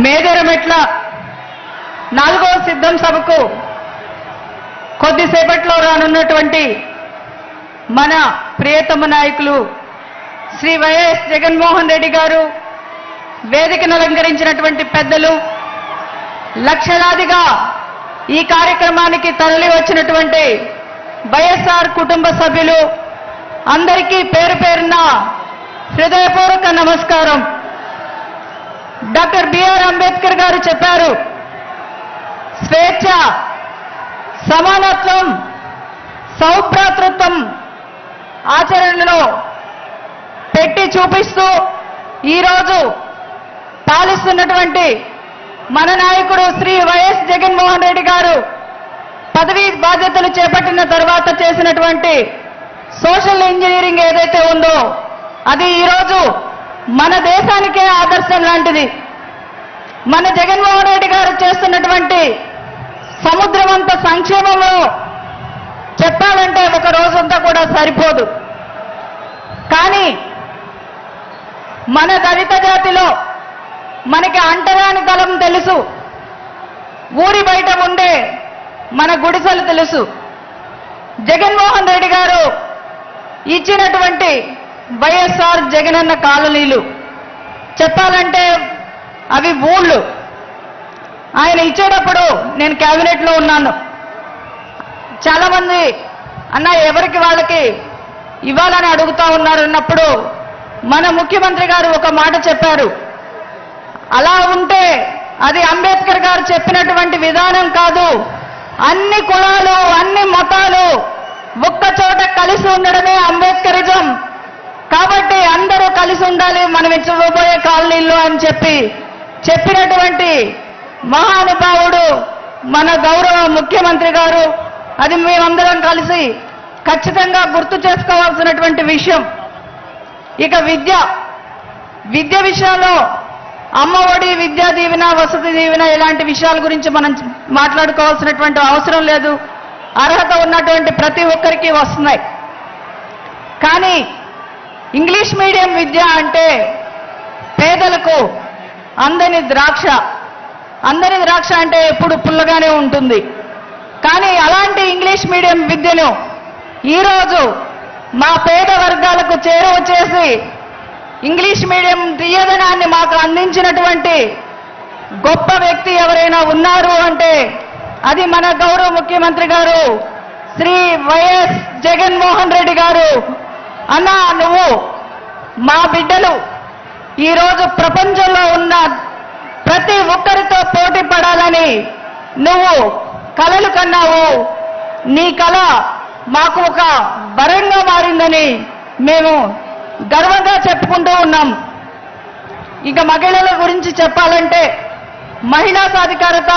మేదరమెట్ల 4వ సిద్ధం సభకు కొద్దిసేపట్లో రానున్నటువంటి మన ప్రియతమ నాయకులు శ్రీ వైఎస్ జగన్మోహన్ రెడ్డి గారు, వేదికను అలంకరించినటువంటి పెద్దలు, లక్షలాదిగా ఈ కార్యక్రమానికి తరలి వచ్చినటువంటి వైఎస్ఆర్ కుటుంబ సభ్యులు అందరికీ పేరు పేరున హృదయపూర్వక నమస్కారం. డాక్టర్ బిఆర్ అంబేద్కర్ గారు చెప్పారు, స్వేచ్ఛ, సమానత్వం, సౌభ్రాతృత్వం ఆచరణలో పెట్టి చూపిస్తూ ఈరోజు పాలిస్తున్నటువంటి మన నాయకుడు శ్రీ వైఎస్ జగన్మోహన్ రెడ్డి గారు పదవీ బాధ్యతలు చేపట్టిన తర్వాత చేసినటువంటి సోషల్ ఇంజనీరింగ్ ఏదైతే ఉందో అది ఈరోజు మన దేశానికే ఆదర్శం లాంటిది. మన జగన్మోహన్ రెడ్డి గారు చేస్తున్నటువంటి సముద్రమంత సంక్షేమంలో చెప్పాలంటే ఒక రోజంతా కూడా సరిపోదు. కానీ మన దళిత జాతిలో మనకి అంటరాని దళం తెలుసు, ఊరి బయట ఉండే మన గుడిసెలు తెలుసు. జగన్మోహన్ రెడ్డి గారు ఇచ్చినటువంటి వైఎస్ఆర్ జగనన్న కాలనీలు చెప్పాలంటే అవి ఊళ్ళు. ఆయన ఇచ్చేటప్పుడు నేను క్యాబినెట్లో ఉన్నాను. చాలా మంది అన్న ఎవరికి వాళ్ళకి ఇవ్వాలని అడుగుతా ఉన్నారు అన్నప్పుడు మన ముఖ్యమంత్రి గారు ఒక మాట చెప్పారు, అలా ఉంటే అది అంబేద్కర్ గారు చెప్పినటువంటి విధానం కాదు, అన్ని కులాలు అన్ని మతాలు ఒక్క చోట కలిసి ఉండడమే అంబేద్కరిజం, కాబట్టి అందరూ కలిసి ఉండాలి మనం ఇచ్చబోయే కాలనీల్లో అని చెప్పినటువంటి మహానుభావుడు మన గౌరవ ముఖ్యమంత్రి గారు. అది మేమందరం కలిసి ఖచ్చితంగా గుర్తు చేసుకోవాల్సినటువంటి విషయం. ఇక విద్య విషయంలో అమ్మఒడి, విద్యా దీవెన, వసతి దీవెన ఇలాంటి విషయాల గురించి మనం మాట్లాడుకోవాల్సినటువంటి అవసరం లేదు. అర్హత ఉన్నటువంటి ప్రతి ఒక్కరికి వస్తున్నాయి. కానీ ఇంగ్లీష్ మీడియం విద్య అంటే పేదలకు అందని ద్రాక్ష. అందని ద్రాక్ష అంటే ఎప్పుడు పుల్లగానే ఉంటుంది. కానీ అలాంటి ఇంగ్లీష్ మీడియం విద్యను ఈరోజు మా పేద వర్గాలకు చేరువ చేసి ఇంగ్లీష్ మీడియం తీయదనాన్ని మాకు అందించినటువంటి గొప్ప వ్యక్తి ఎవరైనా ఉన్నారు అంటే అది మన గౌరవ ముఖ్యమంత్రి గారు శ్రీ వైఎస్ జగన్మోహన్ రెడ్డి గారు. అన్నా, నువ్వు మా బిడ్డలు ఈరోజు ప్రపంచంలో ఉన్న ప్రతి ఒక్కరితో పోటీ పడాలని నువ్వు కలలు కన్నావు. నీ కళ మాకు ఒక వరంగా మారిందని మేము గర్వంగా చెప్పుకుంటూ ఉన్నాం. ఇక మహిళల గురించి చెప్పాలంటే మహిళా సాధికారత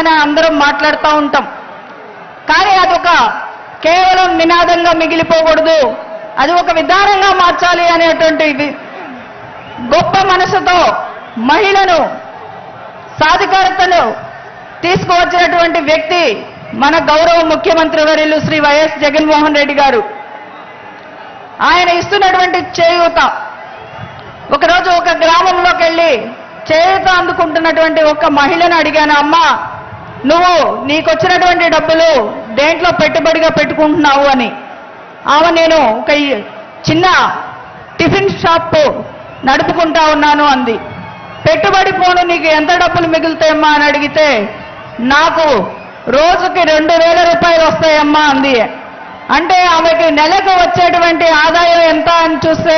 అని అందరం మాట్లాడుతూ ఉంటాం. కానీ అదొక కేవలం నినాదంగా మిగిలిపోకూడదు, అది ఒక విధానంగా మార్చాలి అనేటువంటి గొప్ప మనసుతో మహిళను సాధికారతను తీసుకువచ్చినటువంటి వ్యక్తి మన గౌరవ ముఖ్యమంత్రి వర్యులు శ్రీ వైఎస్ జగన్మోహన్ రెడ్డి గారు. ఆయన ఇస్తున్నటువంటి చేయూత, ఒకరోజు ఒక గ్రామంలోకి వెళ్ళి చేయూత అందుకుంటున్నటువంటి ఒక మహిళను అడిగాను, అమ్మా నువ్వు నీకొచ్చినటువంటి డబ్బులు దేంట్లో పెట్టుబడిగా పెట్టుకుంటున్నావు అని. ఆమె నేను ఒక చిన్న టిఫిన్ షాప్ నడుపుకుంటా ఉన్నాను అంది. పెట్టుబడి పోను నీకు ఎంత డబ్బులు మిగులుతాయమ్మా అని అడిగితే నాకు రోజుకి 2000 రూపాయలు వస్తాయమ్మా అంది. అంటే ఆమెకి నెలకు వచ్చేటువంటి ఆదాయం ఎంత అని చూస్తే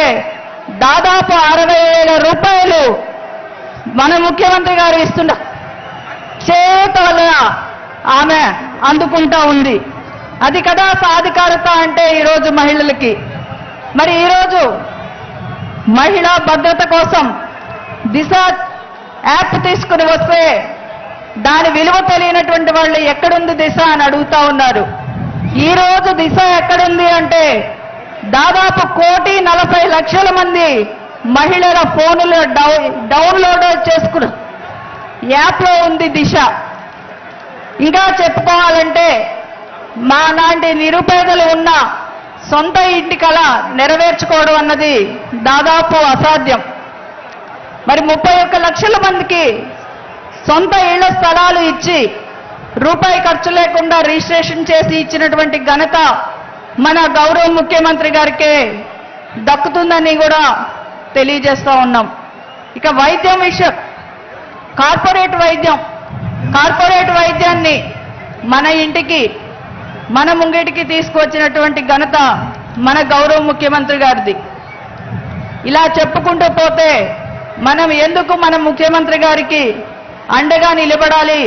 దాదాపు 60,000 రూపాయలు మన ముఖ్యమంత్రి గారు ఇస్తున్న చేత వల్ల ఆమె అందుకుంటా ఉంది. అది కదా సాధికారత అంటే ఈరోజు మహిళలకి. మరి ఈరోజు మహిళా భద్రత కోసం దిశ యాప్ తీసుకుని వస్తే దాని విలువ తెలియనటువంటి వాళ్ళు ఎక్కడుంది దిశ అని అడుగుతా ఉన్నారు. ఈరోజు దిశ ఎక్కడుంది అంటే దాదాపు 1,40,00,000 మంది మహిళల ఫోన్లు డౌన్లోడ్ చేసుకున్న యాప్లో ఉంది దిశ. ఇంకా చెప్పుకోవాలంటే మా లాంటి నిరుపేదలు ఉన్న సొంత ఇంటి కళ నెరవేర్చుకోవడం అన్నది దాదాపు అసాధ్యం. మరి 31 లక్షల మందికి సొంత ఇళ్ల స్థలాలు ఇచ్చి రూపాయి ఖర్చు లేకుండా రిజిస్ట్రేషన్ చేసి ఇచ్చినటువంటి ఘనత మన గౌరవ ముఖ్యమంత్రి గారికే దక్కుతుందని కూడా తెలియజేస్తూ ఉన్నాం. ఇక వైద్యం విషయం, కార్పొరేట్ వైద్యాన్ని మన ఇంటికి మన ముంగిటికి తీసుకువచ్చినటువంటి ఘనత మన గౌరవ ముఖ్యమంత్రి గారిది. ఇలా చెప్పుకుంటూ పోతే మనం ఎందుకు మన ముఖ్యమంత్రి గారికి అండగా నిలబడాలి,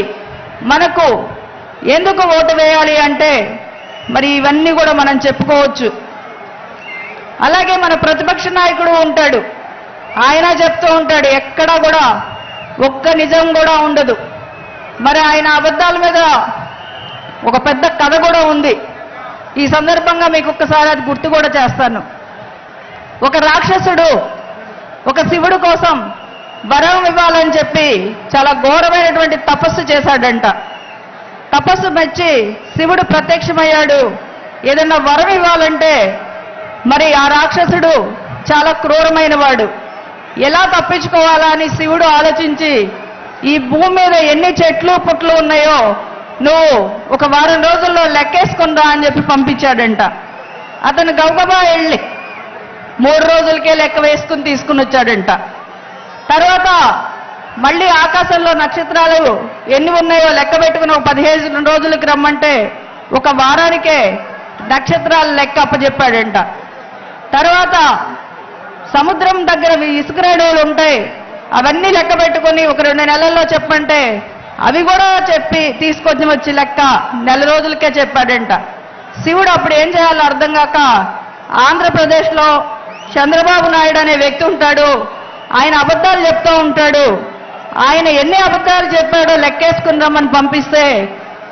మనకు ఎందుకు ఓటు వేయాలి అంటే మరి ఇవన్నీ కూడా మనం చెప్పుకోవచ్చు. అలాగే మన ప్రతిపక్ష నాయకుడు ఉంటాడు, ఆయన చెప్తూ ఉంటాడు ఎక్కడా కూడా ఒక్క నిజం కూడా ఉండదు. మరి ఆయన అబద్ధాల మీద ఒక పెద్ద కథ కూడా ఉంది. ఈ సందర్భంగా మీకు ఒక్కసారి అది గుర్తు కూడా చేస్తాను. ఒక రాక్షసుడు ఒక శివుడు కోసం వరం ఇవ్వాలని చెప్పి చాలా ఘోరమైనటువంటి తపస్సు చేశాడంట. తపస్సు మెచ్చి శివుడు ప్రత్యక్షమయ్యాడు. ఏదన్నా వరం ఇవ్వాలంటే మరి ఆ రాక్షసుడు చాలా క్రూరమైన వాడు. ఎలా తప్పించుకోవాలా అని శివుడు ఆలోచించి ఈ భూమి మీద ఎన్ని చెట్లు పుట్లు ఉన్నాయో నువ్వు ఒక వారం రోజుల్లో లెక్కేసుకుందా అని చెప్పి పంపించాడంట. అతను గబగబా వెళ్ళి 3 రోజులకే లెక్క వేసుకుని తీసుకుని వచ్చాడంట. తర్వాత మళ్ళీ ఆకాశంలో నక్షత్రాలు ఎన్ని ఉన్నాయో లెక్క పెట్టుకుని 15 రోజులకి రమ్మంటే ఒక వారానికే నక్షత్రాల లెక్క అప్పచెప్పాడంట. తర్వాత సముద్రం దగ్గర ఇసుక రేణువులు ఉంటాయి, అవన్నీ లెక్క పెట్టుకుని ఒక 2 నెలల్లో చెప్పంటే అవి కూడా చెప్పి తీసుకొచ్చి వచ్చి లెక్క 4 రోజులకే చెప్పాడంట. శివుడు అప్పుడు ఏం చేయాలో అర్థం కాక ఆంధ్రప్రదేశ్లో చంద్రబాబు నాయుడు అనే వ్యక్తి ఉంటాడు, ఆయన అబద్ధాలు చెప్తూ ఉంటాడు. ఆయన ఎన్ని అబద్ధాలు చెప్పాడో లెక్కేసుకుని రమ్మని పంపిస్తే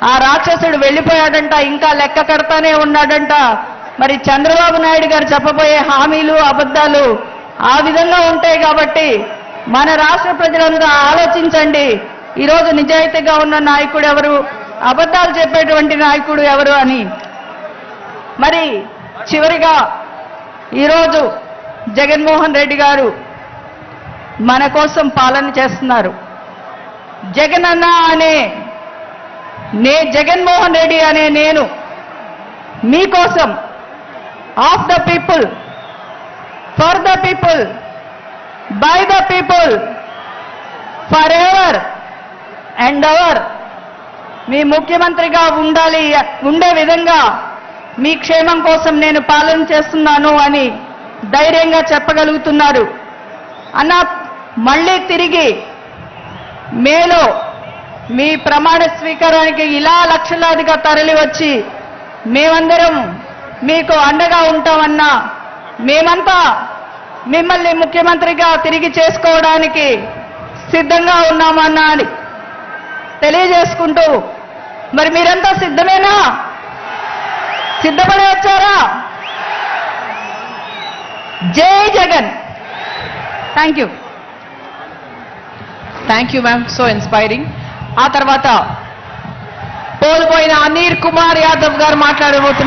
ఆ రాక్షసుడు వెళ్ళిపోయాడంట. ఇంకా లెక్క కడతానే ఉన్నాడంట. మరి చంద్రబాబు నాయుడు గారు చెప్పబోయే హామీలు అబద్ధాలు ఆ విధంగా ఉంటాయి. కాబట్టి మన రాష్ట్ర ప్రజలందరూ ఆలోచించండి, ఈరోజు నిజాయితీగా ఉన్న నాయకుడు ఎవరు, అబద్ధాలు చెప్పేటువంటి నాయకుడు ఎవరు అని. మరి చివరిగా ఈరోజు జగన్మోహన్ రెడ్డి గారు మన కోసం పాలన చేస్తున్నారు. జగనన్న అనే జగన్మోహన్ రెడ్డి అనే నేను మీకోసం, of the people, for the people, by the people, for ever and ever మీ ముఖ్యమంత్రిగా ఉండే విధంగా మీ క్షేమం కోసం నేను పాలన చేస్తున్నాను అని ధైర్యంగా చెప్పగలుగుతున్నారు. అన్న మళ్ళీ తిరిగి మేలో మీ ప్రమాణ స్వీకారానికి ఇలా లక్షలాదిగా తరలి వచ్చి మేమందరం మీకు అండగా ఉంటామన్నా, మేమంతా మిమ్మల్ని ముఖ్యమంత్రిగా తిరిగి చేసుకోవడానికి సిద్ధంగా ఉన్నామన్నా అని తెలియజేసుకుంటూ, మరి మీరంతా సిద్ధమేనా? సిద్ధపడి వచ్చారా? జై Jagan. Thank you. Thank you ma'am, so inspiring. ఆ తర్వాత కోల్పోయిన అనిల్ కుమార్ యాదవ్ గారు మాట్లాడబోతున్నారు.